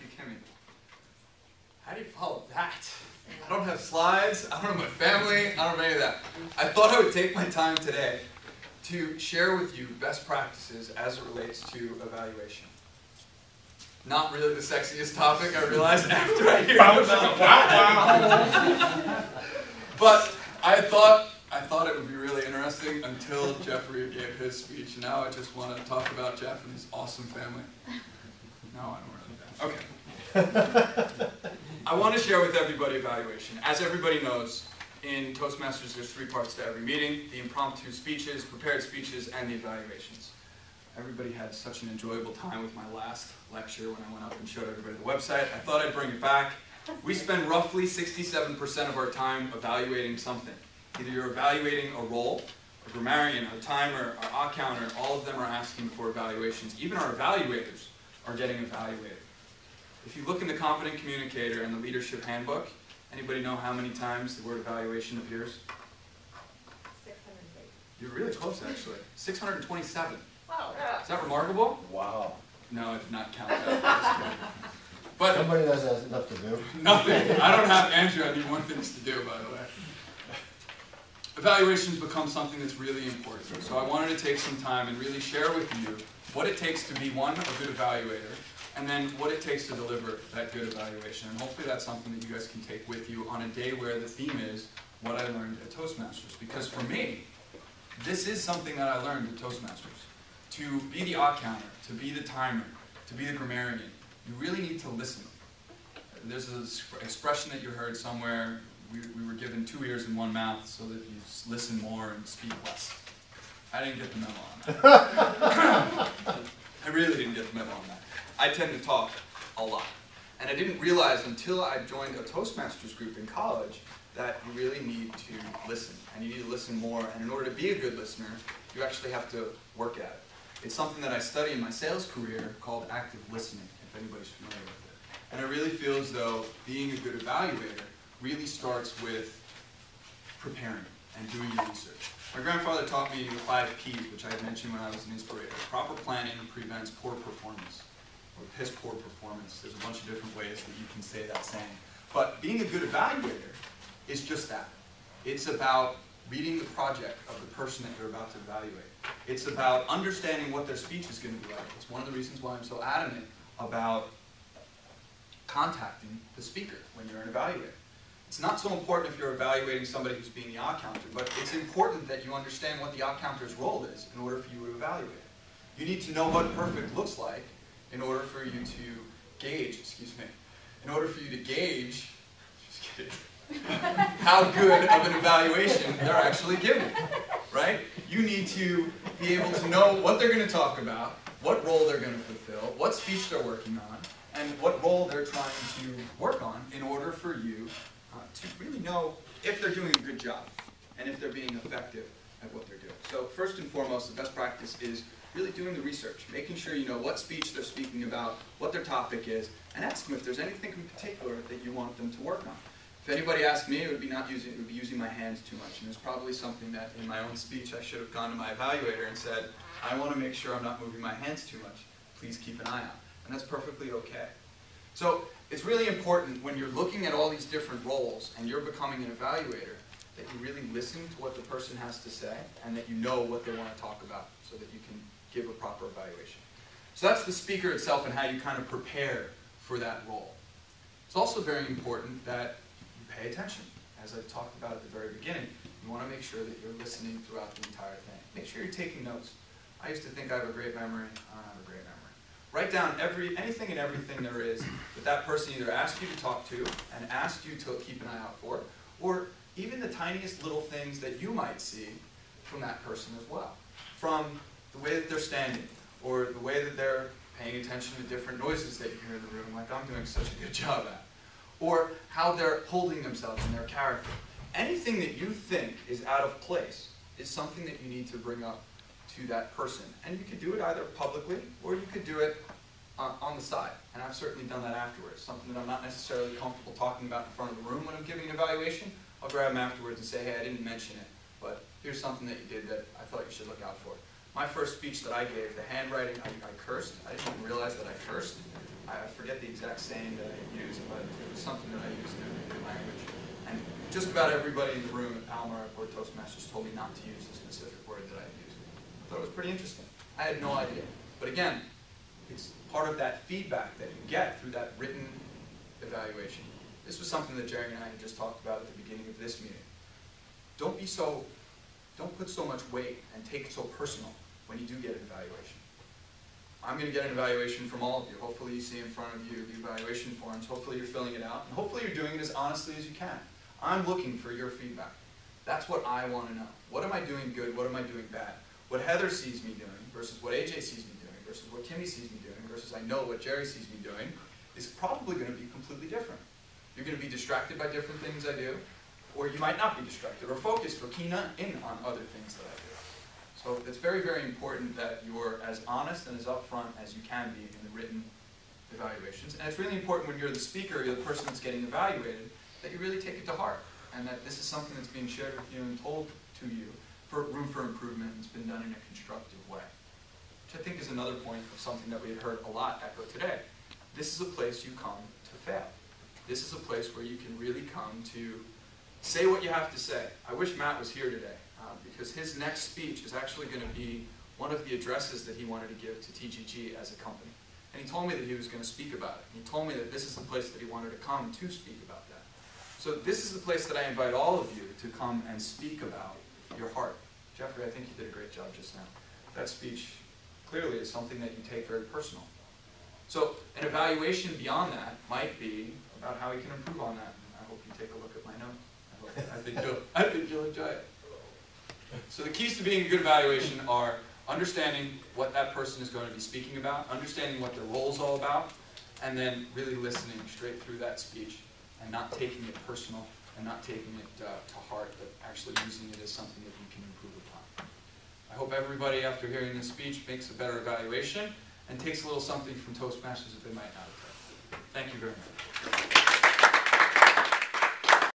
Matthew Kimmy. How do you follow that? I don't have slides, I don't have my family, I don't have any of that. I thought I would take my time today to share with you best practices as it relates to evaluation. Not really the sexiest topic, I realized after I hear about it. But I thought it would be really interesting until Jeffrey gave his speech. Now I just want to talk about Jeff and his awesome family. No, I don't really. Okay. I want to share with everybody evaluation. As everybody knows, in Toastmasters there's 3 parts to every meeting: the impromptu speeches, prepared speeches, and the evaluations. Everybody had such an enjoyable time with my last lecture when I went up and showed everybody the website. I thought I'd bring it back. We spend roughly 67% of our time evaluating something. Either you're evaluating a role, a grammarian, a timer, our counter, all of them are asking for evaluations. Even our evaluators are getting evaluated. If you look in the Confident Communicator and the Leadership Handbook, anybody know how many times the word evaluation appears? 608. You're really close, actually. 627. Wow. Is that remarkable? Wow. No, I did not count that. But Somebody else has enough to do. nothing. I don't have Andrew. I need one thing to do, by the way. Evaluations become something that's really important. So I wanted to take some time and really share with you what it takes to be, one, a good evaluator, and then what it takes to deliver that good evaluation. And hopefully that's something that you guys can take with you on a day where the theme is what I learned at Toastmasters. Because for me, this is something that I learned at Toastmasters. To be the odd counter, to be the timer, to be the grammarian, you really need to listen. There's an expression that you heard somewhere: we were given 2 ears and 1 mouth so that you listen more and speak less. I didn't get the memo on that. I really didn't get the memo on that. I tend to talk a lot. And I didn't realize until I joined a Toastmasters group in college that you really need to listen. And you need to listen more. And in order to be a good listener, you actually have to work at it. It's something that I study in my sales career called active listening, if anybody's familiar with it. And I really feel as though being a good evaluator really starts with preparing and doing your research. My grandfather taught me the 5 Ps, which I had mentioned when I was an inspirator. Proper planning prevents poor performance, or piss poor performance. There's a bunch of different ways that you can say that saying. But being a good evaluator is just that. It's about reading the project of the person that you're about to evaluate. It's about understanding what their speech is going to be like. It's one of the reasons why I'm so adamant about contacting the speaker when you're an evaluator. It's not so important if you're evaluating somebody who's being the odd counter, but it's important that you understand what the odd counter's role is in order for you to evaluate it. You need to know what perfect looks like in order for you to gauge, in order for you to gauge, just kidding, how good of an evaluation they're actually giving, right? You need to be able to know what they're going to talk about, what role they're going to fulfill, what speech they're working on, and what role they're trying to work on in order for you to really know if they're doing a good job and if they're being effective at what they're doing. So first and foremost, the best practice is really doing the research, making sure you know what speech they're speaking about, what their topic is, and ask them if there's anything in particular that you want them to work on. If anybody asked me, it would be using my hands too much, and there's probably something that in my own speech I should have gone to my evaluator and said, I want to make sure I'm not moving my hands too much. Please keep an eye out. And that's perfectly okay. So it's really important when you're looking at all these different roles and you're becoming an evaluator that you really listen to what the person has to say and that you know what they want to talk about so that you can give a proper evaluation. So that's the speaker itself and how you kind of prepare for that role. It's also very important that you pay attention. As I talked about at the very beginning, you want to make sure that you're listening throughout the entire thing. Make sure you're taking notes. I used to think I have a great memory. I don't have a great memory. Write down anything and everything there is that person either asked you to talk to and asked you to keep an eye out for, or even the tiniest little things that you might see from that person as well. From the way that they're standing, or the way that they're paying attention to different noises that you hear in the room, like I'm doing such a good job at, or how they're holding themselves in their character. Anything that you think is out of place is something that you need to bring up to that person. And you could do it either publicly, or you could do it on the side. And I've certainly done that afterwards. Something that I'm not necessarily comfortable talking about in front of the room when I'm giving an evaluation, I'll grab them afterwards and say, hey, I didn't mention it, but here's something that you did that I thought you should look out for. My first speech that I gave, the handwriting, I cursed. I didn't even realize that I cursed. I forget the exact saying that I used, but it was something that I used in everyday language. And just about everybody in the room at Palomar or Toastmasters told me not to use the specific word that I used. I thought it was pretty interesting. I had no idea. But again, it's part of that feedback that you get through that written evaluation. This was something that Jerry and I had just talked about at the beginning of this meeting. Don't put so much weight and take it so personal when you do get an evaluation. I'm going to get an evaluation from all of you. Hopefully you see in front of you the evaluation forms. Hopefully you're filling it out. And hopefully you're doing it as honestly as you can. I'm looking for your feedback. That's what I want to know. What am I doing good? What am I doing bad? What Heather sees me doing versus what AJ sees me doing versus what Kimmy sees me doing versus I know what Jerry sees me doing is probably going to be completely different. You're going to be distracted by different things I do, or you might not be distracted or focused or keen in on other things that I do. So it's very, very important that you're as honest and as upfront as you can be in the written evaluations. And it's really important when you're the speaker, you're the person that's getting evaluated, that you really take it to heart. And that this is something that's being shared with you and told to you for room for improvement, and it's been done in a constructive way. Which I think is another point of something that we had heard a lot echo today. This is a place you come to fail. This is a place where you can really come to say what you have to say. I wish Matt was here today, because his next speech is actually going to be one of the addresses that he wanted to give to TGG as a company. And he told me that he was going to speak about it. And he told me that this is the place that he wanted to come to speak about that. So this is the place that I invite all of you to come and speak about your heart. Jeffrey, I think you did a great job just now. That speech clearly is something that you take very personal. So an evaluation beyond that might be about how you can improve on that. I hope you take a look at my note. I think you'll enjoy it. So the keys to being a good evaluation are understanding what that person is going to be speaking about, understanding what their role is all about, and then really listening straight through that speech and not taking it personal and not taking it to heart, but actually using it as something that you can improve upon. I hope everybody, after hearing this speech, makes a better evaluation and takes a little something from Toastmasters that they might not have. Thank you very much.